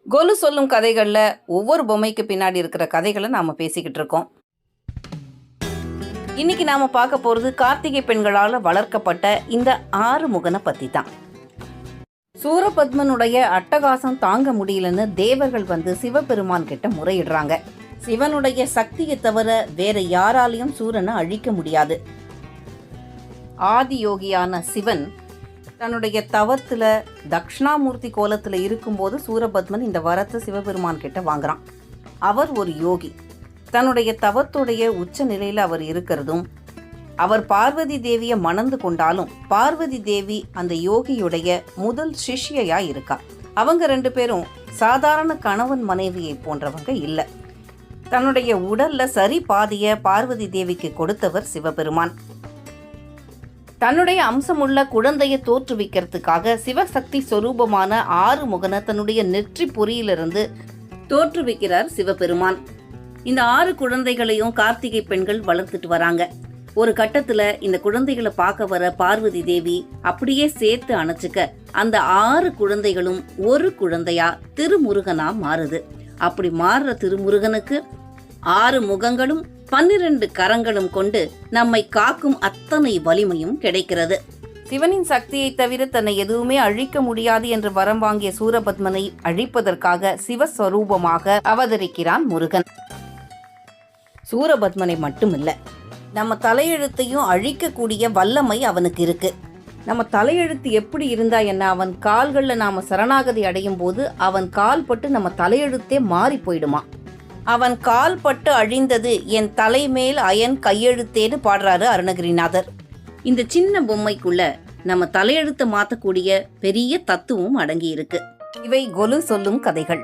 கொலு சொல்லும் கதைகளில் ஒவ்வொரு பொம்மைக்கு பின்னாடி இருக்கிற கதைகளை நாம் பேசிக்கிட்டு இருக்கோம். இன்னைக்கு நாம் பார்க்க போகிறது கார்த்திகை பெண்களால் வளர்க்கப்பட்ட இந்த ஆறுமுகனை பற்றி தான். சூரபத்மனுடைய அட்டகாசம் தாங்க முடியலன்னு தேவர்கள் வந்து சிவபெருமான் கிட்ட முறையிடுறாங்க. சிவனுடைய சக்தியை தவிர வேற யாராலையும் சூரனை அழிக்க முடியாது. ஆதியோகியான சிவன் தன்னுடைய தவத்தில் தக்ஷணாமூர்த்தி கோலத்தில் இருக்கும்போது சூரபத்மன் இந்த வரத்தை சிவபெருமான் கிட்ட வாங்குறான். அவர் ஒரு யோகி. தன்னுடைய தவத்துடைய உச்ச நிலையில் அவர் இருக்கிறதும், அவர் பார்வதி தேவியை மணந்து கொண்டாலும் பார்வதி தேவி அந்த யோகியுடைய முதல் சிஷ்யையா இருக்கா. அவங்க 2 பேரும் சாதாரண கணவன் மனைவியை போன்றவங்க இல்லை. தன்னுடைய உடல்ல சரி பாதிய பார்வதி தேவிக்கு கொடுத்தவர் சிவபெருமான். தன்னுடைய அம்சமுள்ள குழந்தையை தோற்றுவிக்கிறதுக்காக சிவசக்தி சொரூபமான ஆறுமுகனை தன்னுடைய நெற்றி பொறியிலிருந்து தோற்றுவிக்கிறார் சிவபெருமான். இந்த 6 குழந்தைகளையும் கார்த்திகை பெண்கள் வளர்த்துட்டு வராங்க. ஒரு கட்டத்துல இந்த குழந்தைகளை பார்க்க வர பார்வதி தேவி அப்படியே சேர்த்து அணைச்சுக்க அந்த 6 குழந்தைகளும் ஒரு குழந்தையா திருமுருகனா மாறுது. அப்படி மாறுற திருமுருகனுக்கு 6 முகங்களும் 12 கரங்களும் கொண்டு நம்மை காக்கும் அத்தனை வலிமையும் கிடைக்கிறது. சிவனின் சக்தியை தவிர தன்னை எதுவுமே அழிக்க முடியாது என்று வரம் வாங்கிய சூரபத்மனை அழிப்பதற்காக சிவஸ்வரூபமாக அவதரிக்கிறான் முருகன். சூரபத்மனை மட்டுமில்ல, நம்ம தலையெழுத்தையும் அழிக்கக்கூடிய வல்லமை அவனுக்கு இருக்கு. நம்ம தலையெழுத்து எப்படி இருந்தா என்ன, அவன் கால்களில் நாம சரணாகதி அடையும் போது அவன் கால் பட்டு நம்ம தலையெழுத்தே மாறி போயிடுமா. அவன் கால் பட்டு அழிந்தது என் தலைமேல் அயன் கையெழுத்தேன்னு பாடுறாரு அருணகிரிநாதர். இந்த சின்ன பொம்மைக்குள்ள நம்ம தலையெழுத்தை மாற்றக்கூடிய பெரிய தத்துவம் அடங்கி இருக்கு. இவை கொலு சொல்லும் கதைகள்.